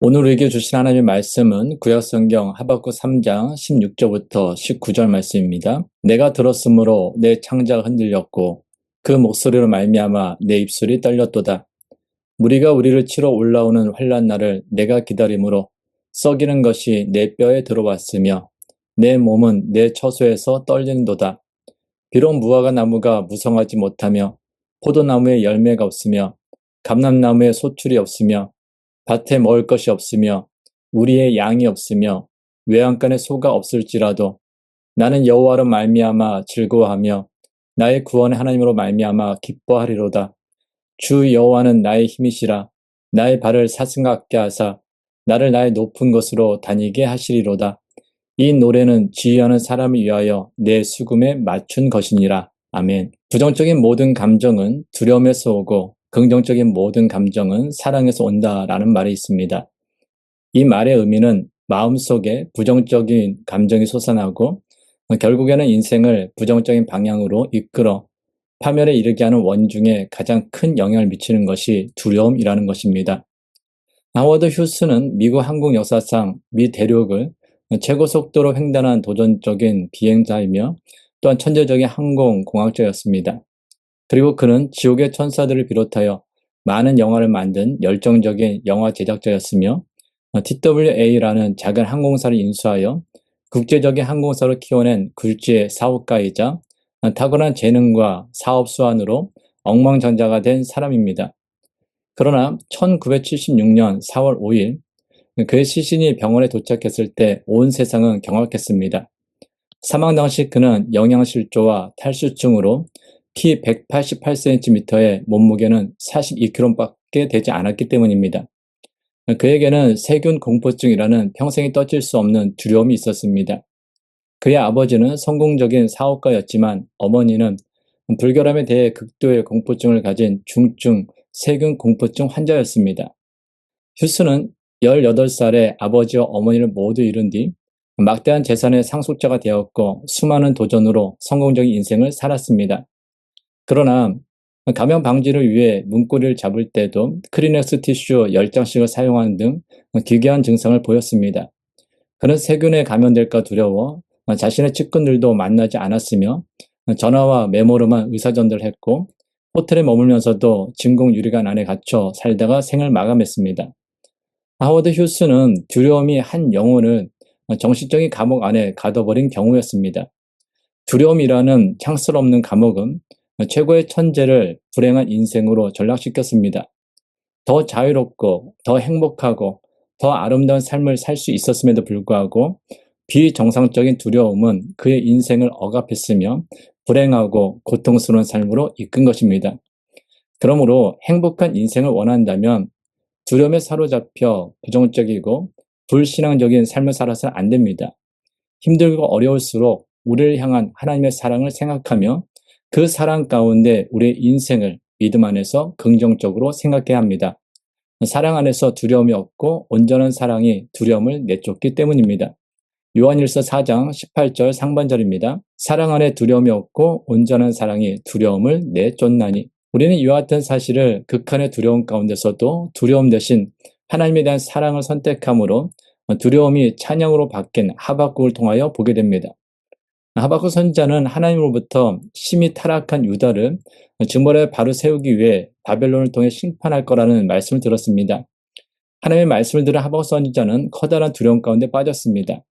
오늘 우리에게 주신 하나님의 말씀은 구약성경 하박국 3장 16절부터 19절 말씀입니다. 내가 들었으므로 내 창자가 흔들렸고 그 목소리로 말미암아 내 입술이 떨렸도다. 무리가 우리를 치러 올라오는 환난 날을 내가 기다림으로 썩이는 것이 내 뼈에 들어왔으며 내 몸은 내 처소에서 떨리는도다. 비록 무화과 나무가 무성하지 못하며 포도나무에 열매가 없으며 감람나무에 소출이 없으며 밭에 먹을 것이 없으며 우리의 양이 없으며 외양간에 소가 없을지라도 나는 여호와로 말미암아 즐거워하며 나의 구원의 하나님으로 말미암아 기뻐하리로다. 주 여호와는 나의 힘이시라. 나의 발을 사슴같게 하사 나를 나의 높은 곳으로 다니게 하시리로다. 이 노래는 지휘하는 사람을 위하여 내 수금에 맞춘 것이니라. 아멘. 부정적인 모든 감정은 두려움에서 오고 긍정적인 모든 감정은 사랑에서 온다라는 말이 있습니다. 이 말의 의미는 마음속에 부정적인 감정이 솟아나고 결국에는 인생을 부정적인 방향으로 이끌어 파멸에 이르게 하는 원중에 가장 큰 영향을 미치는 것이 두려움이라는 것입니다. 하워드 휴스는 미국 항공 역사상 미 대륙을 최고 속도로 횡단한 도전적인 비행자이며 또한 천재적인 항공공학자였습니다. 그리고 그는 지옥의 천사들을 비롯하여 많은 영화를 만든 열정적인 영화 제작자였으며 TWA라는 작은 항공사를 인수하여 국제적인 항공사로 키워낸 굴지의 사업가이자 탁월한 재능과 사업 수완으로 억만장자가 된 사람입니다. 그러나 1976년 4월 5일 그의 시신이 병원에 도착했을 때 온 세상은 경악했습니다. 사망 당시 그는 영양실조와 탈수증으로 키 188cm의 몸무게는 42kg밖에 되지 않았기 때문입니다. 그에게는 세균 공포증이라는 평생이 떠질 수 없는 두려움이 있었습니다. 그의 아버지는 성공적인 사업가였지만 어머니는 불결함에 대해 극도의 공포증을 가진 중증 세균 공포증 환자였습니다. 휴스는 18살에 아버지와 어머니를 모두 잃은 뒤 막대한 재산의 상속자가 되었고 수많은 도전으로 성공적인 인생을 살았습니다. 그러나 감염 방지를 위해 문고리를 잡을 때도 크리넥스 티슈 10장씩을 사용하는 등 기괴한 증상을 보였습니다. 그는 세균에 감염될까 두려워 자신의 측근들도 만나지 않았으며 전화와 메모로만 의사전달을 했고 호텔에 머물면서도 진공 유리관 안에 갇혀 살다가 생을 마감했습니다. 하워드 휴스는 두려움이 한 영혼을 정신적인 감옥 안에 가둬버린 경우였습니다. 두려움이라는 창살 없는 감옥은 최고의 천재를 불행한 인생으로 전락시켰습니다. 더 자유롭고 더 행복하고 더 아름다운 삶을 살 수 있었음에도 불구하고 비정상적인 두려움은 그의 인생을 억압했으며 불행하고 고통스러운 삶으로 이끈 것입니다. 그러므로 행복한 인생을 원한다면 두려움에 사로잡혀 부정적이고 불신앙적인 삶을 살아서는 안 됩니다. 힘들고 어려울수록 우리를 향한 하나님의 사랑을 생각하며 그 사랑 가운데 우리의 인생을 믿음 안에서 긍정적으로 생각해야 합니다. 사랑 안에서 두려움이 없고 온전한 사랑이 두려움을 내쫓기 때문입니다. 요한일서 4장 18절 상반절입니다. 사랑 안에 두려움이 없고 온전한 사랑이 두려움을 내쫓나니. 우리는 이와 같은 사실을 극한의 두려움 가운데서도 두려움 대신 하나님에 대한 사랑을 선택함으로 두려움이 찬양으로 바뀐 하박국을 통하여 보게 됩니다. 하박국 선지자는 하나님으로부터 심히 타락한 유다를 증거를 바로 세우기 위해 바벨론을 통해 심판할 거라는 말씀을 들었습니다. 하나님의 말씀을 들은 하박국 선지자는 커다란 두려움 가운데 빠졌습니다.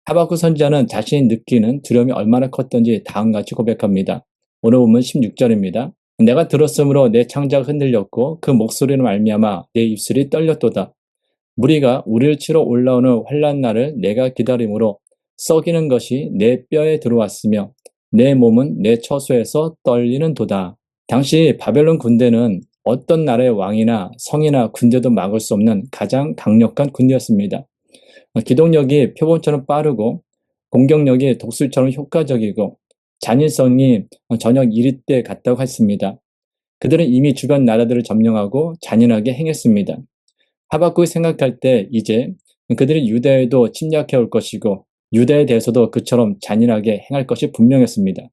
하박국 선지자는 자신이 느끼는 두려움이 얼마나 컸던지 다음같이 고백합니다. 오늘 본문 16절입니다. 내가 들었으므로 내 창자가 흔들렸고 그 목소리로 말미암아 내 입술이 떨렸도다. 무리가 우리를 치러 올라오는 환난 날을 내가 기다림으로 썩이는 것이 내 뼈에 들어왔으며 내 몸은 내 처소에서 떨리는 도다. 당시 바벨론 군대는 어떤 나라의 왕이나 성이나 군대도 막을 수 없는 가장 강력한 군대였습니다. 기동력이 표본처럼 빠르고 공격력이 독수리처럼 효과적이고 잔인성이 저녁 1위 때 같다고 했습니다. 그들은 이미 주변 나라들을 점령하고 잔인하게 행했습니다. 하박국이 생각할 때 이제 그들이 유다에도 침략해 올 것이고 유다에 대해서도 그처럼 잔인하게 행할 것이 분명했습니다.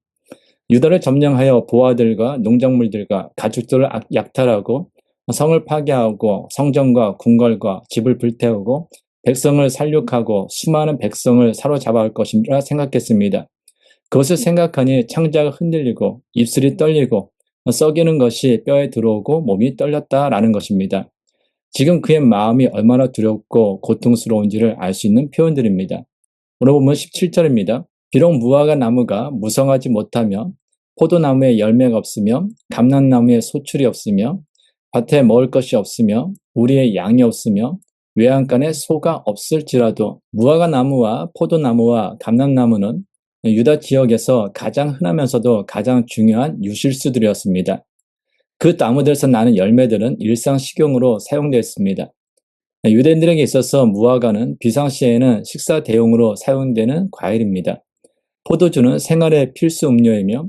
유다를 점령하여 보아들과 농작물들과 가축들을 약탈하고 성을 파괴하고 성전과 궁궐과 집을 불태우고 백성을 살육하고 수많은 백성을 사로잡아 올 것이라 생각했습니다. 그것을 생각하니 창자가 흔들리고 입술이 떨리고 썩이는 것이 뼈에 들어오고 몸이 떨렸다라는 것입니다. 지금 그의 마음이 얼마나 두렵고 고통스러운지를 알 수 있는 표현들입니다. 오늘 보면 17절입니다. 비록 무화과 나무가 무성하지 못하며 포도나무에 열매가 없으며 감람나무에 소출이 없으며 밭에 먹을 것이 없으며 우리의 양이 없으며 외양간에 소가 없을지라도 무화과 나무와 포도나무와 감람나무는 유다 지역에서 가장 흔하면서도 가장 중요한 유실수들이었습니다. 그 나무들에서 나는 열매들은 일상 식용으로 사용되었습니다. 유대인들에게 있어서 무화과는 비상시에는 식사 대용으로 사용되는 과일입니다. 포도주는 생활의 필수 음료이며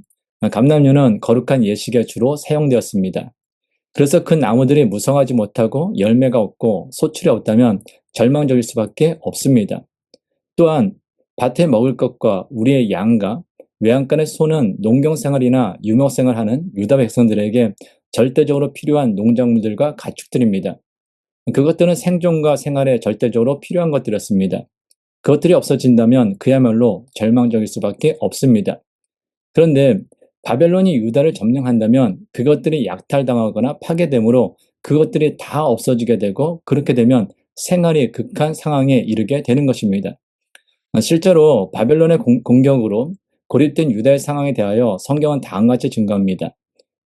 감람류는 거룩한 예식에 주로 사용되었습니다. 그래서 그 나무들이 무성하지 못하고 열매가 없고 소출이 없다면 절망적일 수밖에 없습니다. 또한 밭에 먹을 것과 우리의 양과 외양간의 소는 농경생활이나 유목생활하는 유다 백성들에게 절대적으로 필요한 농작물들과 가축들입니다. 그것들은 생존과 생활에 절대적으로 필요한 것들이었습니다. 그것들이 없어진다면 그야말로 절망적일 수밖에 없습니다. 그런데 바벨론이 유다를 점령한다면 그것들이 약탈당하거나 파괴되므로 그것들이 다 없어지게 되고 그렇게 되면 생활이 극한 상황에 이르게 되는 것입니다. 실제로 바벨론의 공격으로 고립된 유다의 상황에 대하여 성경은 다음과 같이 증거합니다.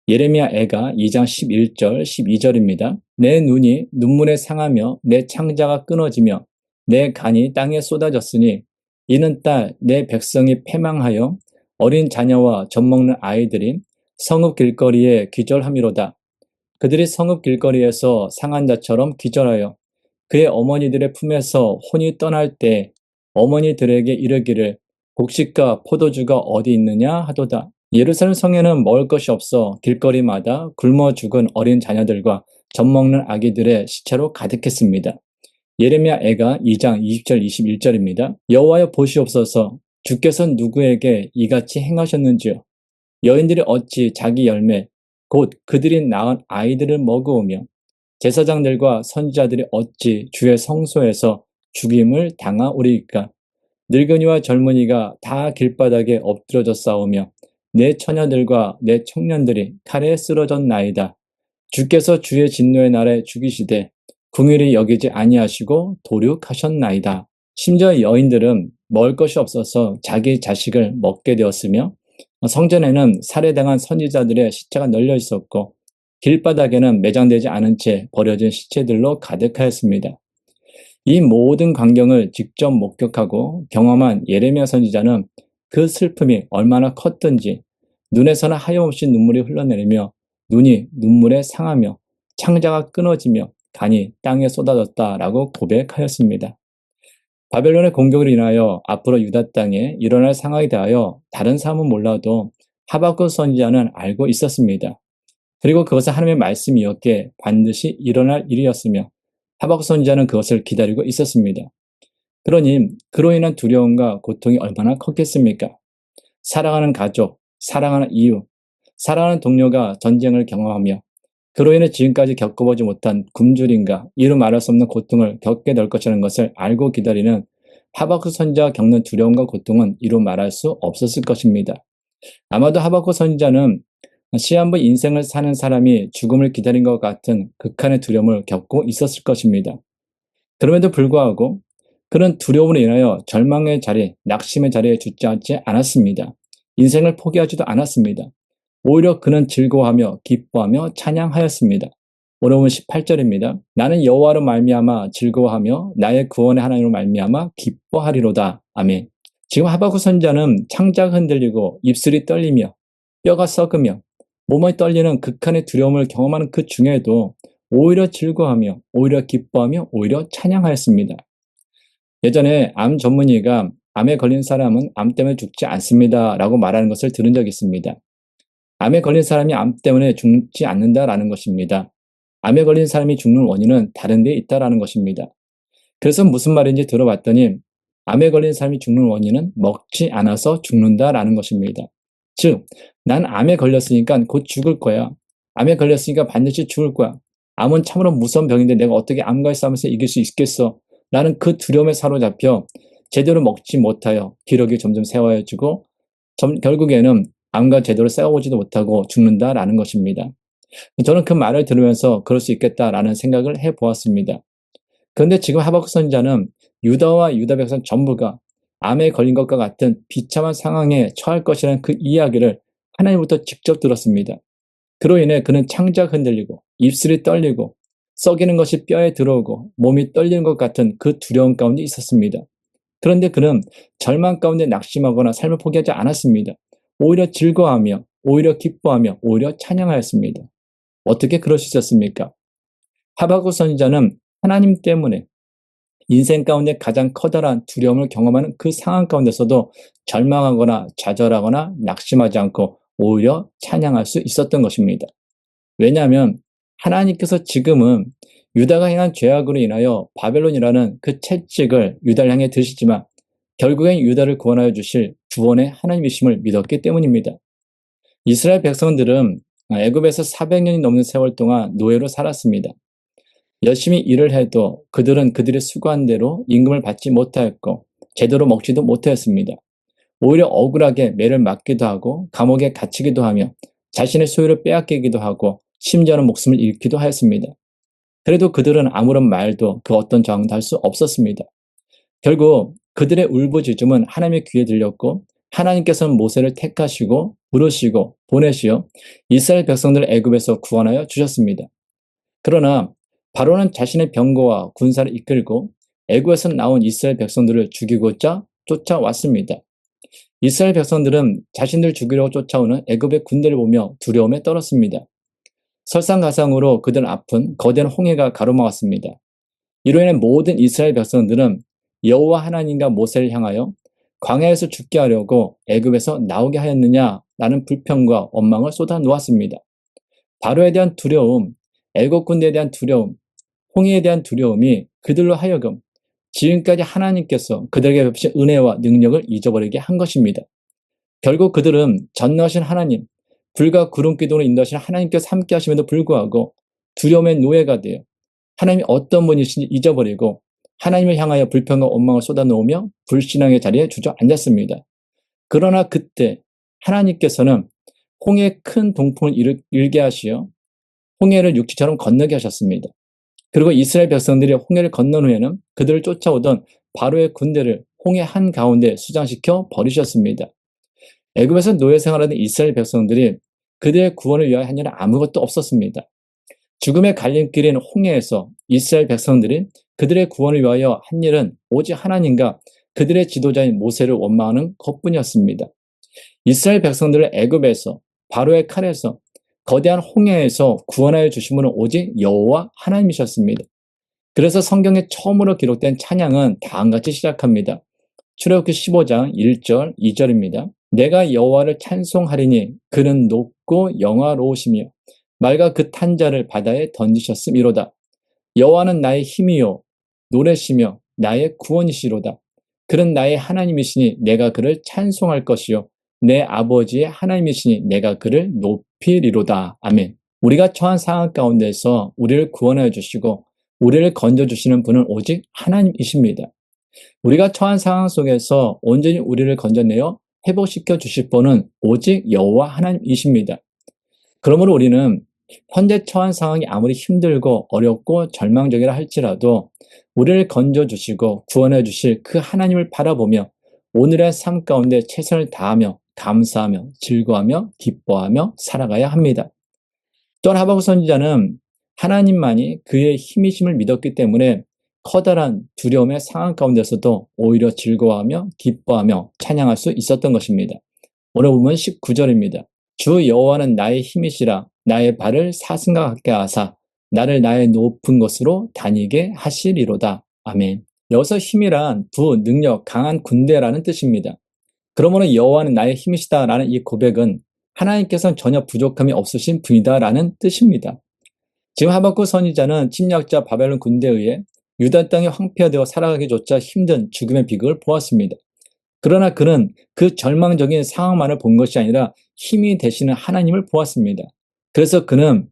예레미야 애가 2장 11절, 12절입니다. 내 눈이 눈물에 상하며 내 창자가 끊어지며 내 간이 땅에 쏟아졌으니 이는 딸 내 백성이 패망하여 어린 자녀와 젖먹는 아이들이 성읍 길거리에 기절함이로다. 그들이 성읍 길거리에서 상한 자처럼 기절하여 그의 어머니들의 품에서 혼이 떠날 때 어머니들에게 이르기를 곡식과 포도주가 어디 있느냐 하도다. 예루살렘 성에는 먹을 것이 없어 길거리마다 굶어 죽은 어린 자녀들과 젖먹는 아기들의 시체로 가득했습니다. 예레미야 애가 2장 20절 21절입니다. 여호와여 보시옵소서 주께서 누구에게 이같이 행하셨는지요. 여인들이 어찌 자기 열매 곧 그들이 낳은 아이들을 먹으오며 제사장들과 선지자들이 어찌 주의 성소에서 죽임을 당하오리이까. 늙은이와 젊은이가 다 길바닥에 엎드려져 싸우며 내 처녀들과 내 청년들이 칼에 쓰러졌나이다. 주께서 주의 진노의 날에 죽이시되 궁일이 여기지 아니하시고 도륙하셨나이다. 심지어 여인들은 먹을 것이 없어서 자기 자식을 먹게 되었으며 성전에는 살해당한 선지자들의 시체가 널려 있었고 길바닥에는 매장되지 않은 채 버려진 시체들로 가득하였습니다. 이 모든 광경을 직접 목격하고 경험한 예레미야 선지자는 그 슬픔이 얼마나 컸던지 눈에서는 하염없이 눈물이 흘러내리며 눈이 눈물에 상하며 창자가 끊어지며 간이 땅에 쏟아졌다라고 고백하였습니다. 바벨론의 공격으로 인하여 앞으로 유다 땅에 일어날 상황에 대하여 다른 사람은 몰라도 하박국 선지자는 알고 있었습니다. 그리고 그것은 하나님의 말씀이었기에 반드시 일어날 일이었으며 하박국 선지자는 그것을 기다리고 있었습니다. 그러니 그로 인한 두려움과 고통이 얼마나 컸겠습니까? 사랑하는 가족, 사랑하는 이웃, 사랑하는 동료가 전쟁을 경험하며 그로 인해 지금까지 겪어보지 못한 굶주림과 이루 말할 수 없는 고통을 겪게 될 것이라는 것을 알고 기다리는 하박국 선지자가 겪는 두려움과 고통은 이루 말할 수 없었을 것입니다. 아마도 하박국 선지자는 시한부 인생을 사는 사람이 죽음을 기다린 것 같은 극한의 두려움을 겪고 있었을 것입니다. 그럼에도 불구하고 그런 두려움으로 인하여 절망의 자리, 낙심의 자리에 주저앉지 않았습니다. 인생을 포기하지도 않았습니다. 오히려 그는 즐거워하며 기뻐하며 찬양하였습니다. 오늘 보면 18절입니다. 나는 여호와로 말미암아 즐거워하며 나의 구원의 하나님으로 말미암아 기뻐하리로다. 아멘. 지금 하박국 선지자는 창자가 흔들리고 입술이 떨리며 뼈가 썩으며 몸이 떨리는 극한의 두려움을 경험하는 그 중에도 오히려 즐거워하며 오히려 기뻐하며 오히려 찬양하였습니다. 예전에 암 전문의가 암에 걸린 사람은 암 때문에 죽지 않습니다 라고 말하는 것을 들은 적이 있습니다. 암에 걸린 사람이 암 때문에 죽지 않는다라는 것입니다. 암에 걸린 사람이 죽는 원인은 다른 데 있다라는 것입니다. 그래서 무슨 말인지 들어봤더니 암에 걸린 사람이 죽는 원인은 먹지 않아서 죽는다라는 것입니다. 즉, 난 암에 걸렸으니까 곧 죽을 거야. 암에 걸렸으니까 반드시 죽을 거야. 암은 참으로 무서운 병인데 내가 어떻게 암과의 싸움에서 이길 수 있겠어? 라는 그 두려움에 사로잡혀 제대로 먹지 못하여 기력이 점점 세워지고 결국에는 암과 제대로 싸워보지도 못하고 죽는다라는 것입니다. 저는 그 말을 들으면서 그럴 수 있겠다라는 생각을 해보았습니다. 그런데 지금 하박국 선지자는 유다와 유다 백성 전부가 암에 걸린 것과 같은 비참한 상황에 처할 것이라는 그 이야기를 하나님부터 직접 들었습니다. 그로 인해 그는 창자가 흔들리고 입술이 떨리고 썩이는 것이 뼈에 들어오고 몸이 떨리는 것 같은 그 두려움 가운데 있었습니다. 그런데 그는 절망 가운데 낙심하거나 삶을 포기하지 않았습니다. 오히려 즐거워하며 오히려 기뻐하며 오히려 찬양하였습니다. 어떻게 그럴 수 있었습니까? 하박국 선지자는 하나님 때문에 인생 가운데 가장 커다란 두려움을 경험하는 그 상황 가운데서도 절망하거나 좌절하거나 낙심하지 않고 오히려 찬양할 수 있었던 것입니다. 왜냐하면 하나님께서 지금은 유다가 행한 죄악으로 인하여 바벨론이라는 그 채찍을 유다를 향해 드시지만 결국엔 유다를 구원하여 주실 구원의 하나님이심을 믿었기 때문입니다. 이스라엘 백성들은 애굽에서 400년이 넘는 세월 동안 노예로 살았습니다. 열심히 일을 해도 그들은 그들의 수고한 대로 임금을 받지 못하였고 제대로 먹지도 못하였습니다. 오히려 억울하게 매를 맞기도 하고 감옥에 갇히기도 하며 자신의 소유를 빼앗기기도 하고 심지어는 목숨을 잃기도 하였습니다. 그래도 그들은 아무런 말도 그 어떤 저항도 할 수 없었습니다. 결국 그들의 울부짖음은 하나님의 귀에 들렸고 하나님께서는 모세를 택하시고 부르시고 보내시어 이스라엘 백성들을 애굽에서 구원하여 주셨습니다. 그러나 바로는 자신의 병거와 군사를 이끌고 애굽에서 나온 이스라엘 백성들을 죽이고자 쫓아왔습니다. 이스라엘 백성들은 자신들 죽이려고 쫓아오는 애굽의 군대를 보며 두려움에 떨었습니다. 설상가상으로 그들 앞은 거대한 홍해가 가로막았습니다. 이로 인해 모든 이스라엘 백성들은 여호와 하나님과 모세를 향하여 광야에서 죽게 하려고 애굽에서 나오게 하였느냐라는 불평과 원망을 쏟아놓았습니다. 바로에 대한 두려움, 애굽 군대에 대한 두려움, 홍해에 대한 두려움이 그들로 하여금 지금까지 하나님께서 그들에게 베푸신 은혜와 능력을 잊어버리게 한 것입니다. 결국 그들은 전능하신 하나님, 불과 구름 기둥으로 인도하신 하나님께서 함께 하심에도 불구하고 두려움의 노예가 되어 하나님이 어떤 분이신지 잊어버리고 하나님을 향하여 불평과 원망을 쏟아놓으며 불신앙의 자리에 주저앉았습니다. 그러나 그때 하나님께서는 홍해에 큰 동풍을 일게 하시어 홍해를 육지처럼 건너게 하셨습니다. 그리고 이스라엘 백성들이 홍해를 건넌 후에는 그들을 쫓아오던 바로의 군대를 홍해 한가운데 수장시켜 버리셨습니다. 애굽에서 노예 생활하던 이스라엘 백성들이 그들의 구원을 위하여 한 일은 아무것도 없었습니다. 죽음의 갈림길인 홍해에서 이스라엘 백성들이 그들의 구원을 위하여 한 일은 오직 하나님과 그들의 지도자인 모세를 원망하는 것뿐이었습니다. 이스라엘 백성들을 애굽에서 바로의 칼에서 거대한 홍해에서 구원하여 주신 분은 오직 여호와 하나님이셨습니다. 그래서 성경에 처음으로 기록된 찬양은 다음같이 시작합니다. 출애굽기 15장 1절 2절입니다. 내가 여호와를 찬송하리니 그는 높고 영화로우시며 말과 그 탄자를 바다에 던지셨음이로다. 여호와는 나의 힘이요 노래시며 나의 구원이시로다. 그는 나의 하나님이시니 내가 그를 찬송할 것이요 내 아버지의 하나님이시니 내가 그를 높이리로다. 아멘. 우리가 처한 상황 가운데서 우리를 구원하여 주시고 우리를 건져주시는 분은 오직 하나님이십니다. 우리가 처한 상황 속에서 온전히 우리를 건져내어 회복시켜 주실 분은 오직 여호와 하나님이십니다. 그러므로 우리는 현재 처한 상황이 아무리 힘들고 어렵고 절망적이라 할지라도 우리를 건져주시고 구원해 주실 그 하나님을 바라보며 오늘의 삶 가운데 최선을 다하며 감사하며 즐거워하며 기뻐하며 살아가야 합니다. 또한 하박국 선지자는 하나님만이 그의 힘이심을 믿었기 때문에 커다란 두려움의 상황 가운데서도 오히려 즐거워하며 기뻐하며 찬양할 수 있었던 것입니다. 오늘 보면 19절입니다. 주 여호와는 나의 힘이시라 나의 발을 사슴과 같게 하사 나를 나의 높은 곳으로 다니게 하시리로다. 아멘. 여기서 힘이란 부, 능력, 강한 군대라는 뜻입니다. 그러므로 여호와는 나의 힘이시다라는 이 고백은 하나님께서는 전혀 부족함이 없으신 분이다라는 뜻입니다. 지금 하박국 선지자는 침략자 바벨론 군대에 의해 유다 땅이 황폐화되어 살아가기조차 힘든 죽음의 비극을 보았습니다. 그러나 그는 그 절망적인 상황만을 본 것이 아니라 힘이 되시는 하나님을 보았습니다. 그래서 그는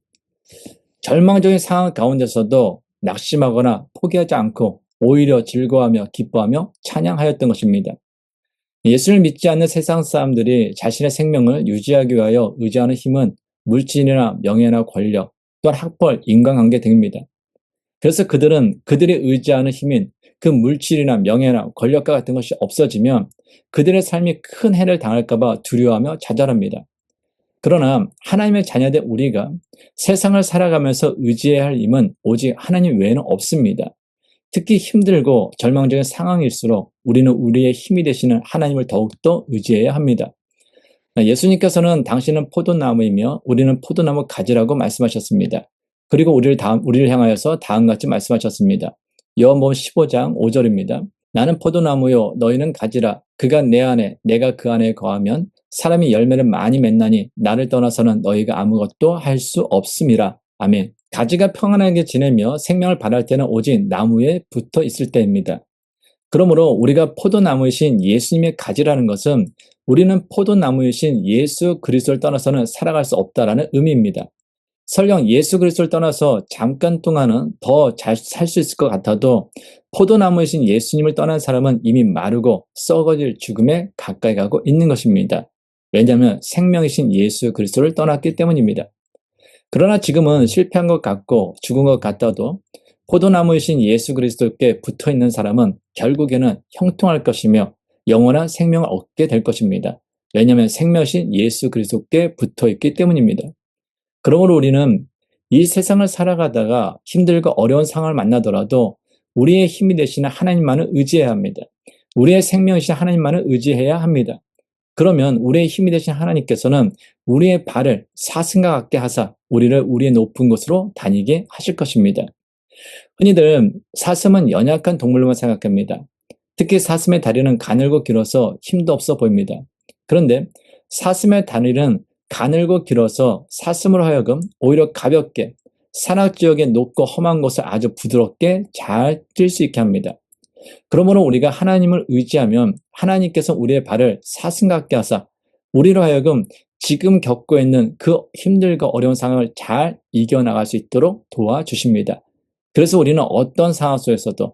절망적인 상황 가운데서도 낙심하거나 포기하지 않고 오히려 즐거워하며 기뻐하며 찬양하였던 것입니다. 예수를 믿지 않는 세상 사람들이 자신의 생명을 유지하기 위하여 의지하는 힘은 물질이나 명예나 권력, 또한 학벌, 인간관계 등입니다. 그래서 그들은 그들이 의지하는 힘인 그 물질이나 명예나 권력과 같은 것이 없어지면 그들의 삶이 큰 해를 당할까 봐 두려워하며 좌절합니다. 그러나 하나님의 자녀된 우리가 세상을 살아가면서 의지해야 할 힘은 오직 하나님 외에는 없습니다. 특히 힘들고 절망적인 상황일수록 우리는 우리의 힘이 되시는 하나님을 더욱더 의지해야 합니다. 예수님께서는 당신은 포도나무이며 우리는 포도나무 가지라고 말씀하셨습니다. 그리고 우리를 향하여서 다음같이 말씀하셨습니다. 요한복음 15장 5절입니다. 나는 포도나무요 너희는 가지라. 그가 내 안에 내가 그 안에 거하면 사람이 열매를 많이 맺나니 나를 떠나서는 너희가 아무것도 할 수 없음이라. 아멘. 가지가 평안하게 지내며 생명을 발할 때는 오직 나무에 붙어 있을 때입니다. 그러므로 우리가 포도나무이신 예수님의 가지라는 것은 우리는 포도나무이신 예수 그리스도를 떠나서는 살아갈 수 없다라는 의미입니다. 설령 예수 그리스도를 떠나서 잠깐 동안은 더 잘 살 수 있을 것 같아도 포도나무이신 예수님을 떠난 사람은 이미 마르고 썩어질 죽음에 가까이 가고 있는 것입니다. 왜냐하면 생명이신 예수 그리스도를 떠났기 때문입니다. 그러나 지금은 실패한 것 같고 죽은 것 같아도 포도나무이신 예수 그리스도께 붙어있는 사람은 결국에는 형통할 것이며 영원한 생명을 얻게 될 것입니다. 왜냐하면 생명이신 예수 그리스도께 붙어있기 때문입니다. 그러므로 우리는 이 세상을 살아가다가 힘들고 어려운 상황을 만나더라도 우리의 힘이 되시는 하나님만을 의지해야 합니다. 우리의 생명이신 하나님만을 의지해야 합니다. 그러면 우리의 힘이 되신 하나님께서는 우리의 발을 사슴과 같게 하사 우리를 우리의 높은 곳으로 다니게 하실 것입니다. 흔히들 사슴은 연약한 동물로만 생각합니다. 특히 사슴의 다리는 가늘고 길어서 힘도 없어 보입니다. 그런데 사슴의 다리는 가늘고 길어서 사슴으로 하여금 오히려 가볍게 산악지역의 높고 험한 곳을 아주 부드럽게 잘 뛸 수 있게 합니다. 그러므로 우리가 하나님을 의지하면 하나님께서 우리의 발을 사슴 같게 하사 우리로 하여금 지금 겪고 있는 그 힘들고 어려운 상황을 잘 이겨나갈 수 있도록 도와주십니다. 그래서 우리는 어떤 상황 속에서도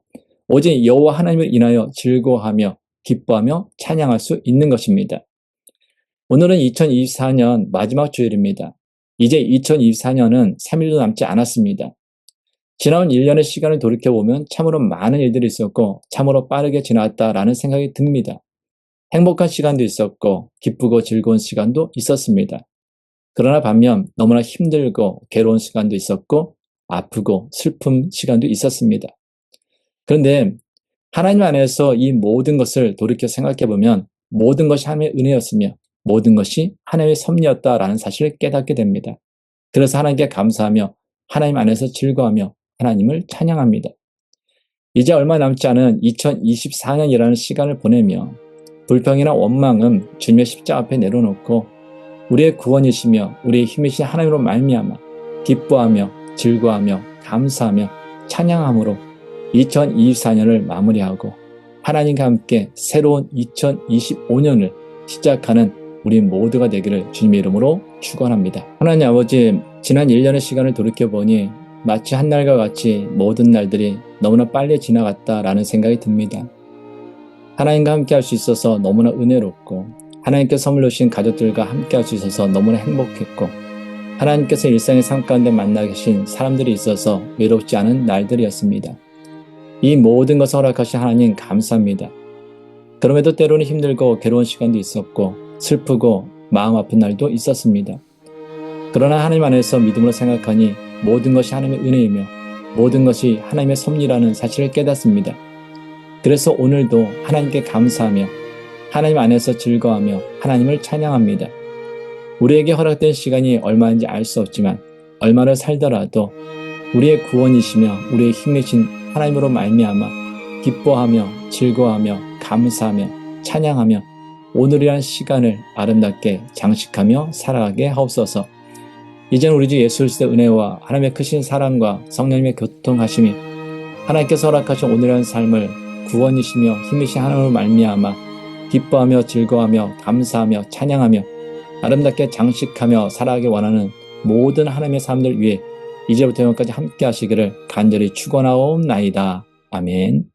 오직 여호와 하나님을 인하여 즐거워하며 기뻐하며 찬양할 수 있는 것입니다. 오늘은 2024년 마지막 주일입니다. 이제 2024년은 3일도 남지 않았습니다. 지나온 1년의 시간을 돌이켜보면 참으로 많은 일들이 있었고 참으로 빠르게 지나갔다라는 생각이 듭니다. 행복한 시간도 있었고 기쁘고 즐거운 시간도 있었습니다. 그러나 반면 너무나 힘들고 괴로운 시간도 있었고 아프고 슬픈 시간도 있었습니다. 그런데 하나님 안에서 이 모든 것을 돌이켜 생각해보면 모든 것이 하나님의 은혜였으며 모든 것이 하나님의 섭리였다라는 사실을 깨닫게 됩니다. 그래서 하나님께 감사하며 하나님 안에서 즐거워하며 하나님을 찬양합니다. 이제 얼마 남지 않은 2024년이라는 시간을 보내며 불평이나 원망은 주님의 십자가 앞에 내려놓고 우리의 구원이시며 우리의 힘이신 하나님으로 말미암아 기뻐하며 즐거워하며 감사하며 찬양함으로 2024년을 마무리하고 하나님과 함께 새로운 2025년을 시작하는 우리 모두가 되기를 주님의 이름으로 축원합니다. 하나님 아버지, 지난 1년의 시간을 돌이켜보니 마치 한날과 같이 모든 날들이 너무나 빨리 지나갔다라는 생각이 듭니다. 하나님과 함께 할 수 있어서 너무나 은혜롭고 하나님께서 선물로 주신 가족들과 함께 할 수 있어서 너무나 행복했고 하나님께서 일상의 삶 가운데 만나 계신 사람들이 있어서 외롭지 않은 날들이었습니다. 이 모든 것을 허락하신 하나님 감사합니다. 그럼에도 때로는 힘들고 괴로운 시간도 있었고 슬프고 마음 아픈 날도 있었습니다. 그러나 하나님 안에서 믿음으로 생각하니 모든 것이 하나님의 은혜이며 모든 것이 하나님의 섭리라는 사실을 깨닫습니다. 그래서 오늘도 하나님께 감사하며 하나님 안에서 즐거워하며 하나님을 찬양합니다. 우리에게 허락된 시간이 얼마인지 알 수 없지만 얼마를 살더라도 우리의 구원이시며 우리의 힘이신 하나님으로 말미암아 기뻐하며 즐거워하며 감사하며 찬양하며 오늘이란 시간을 아름답게 장식하며 살아가게 하옵소서. 이제는 우리 주 예수 그리스도의 은혜와 하나님의 크신 사랑과 성령님의 교통하심이 하나님께서 허락하신 오늘이란 삶을 구원이시며 힘이신 하나님으로 말미암아 기뻐하며 즐거워하며 감사하며 찬양하며 아름답게 장식하며 살아가기 원하는 모든 하나님의 사람들 위해 이제부터 영원까지 함께 하시기를 간절히 축원하옵나이다. 아멘.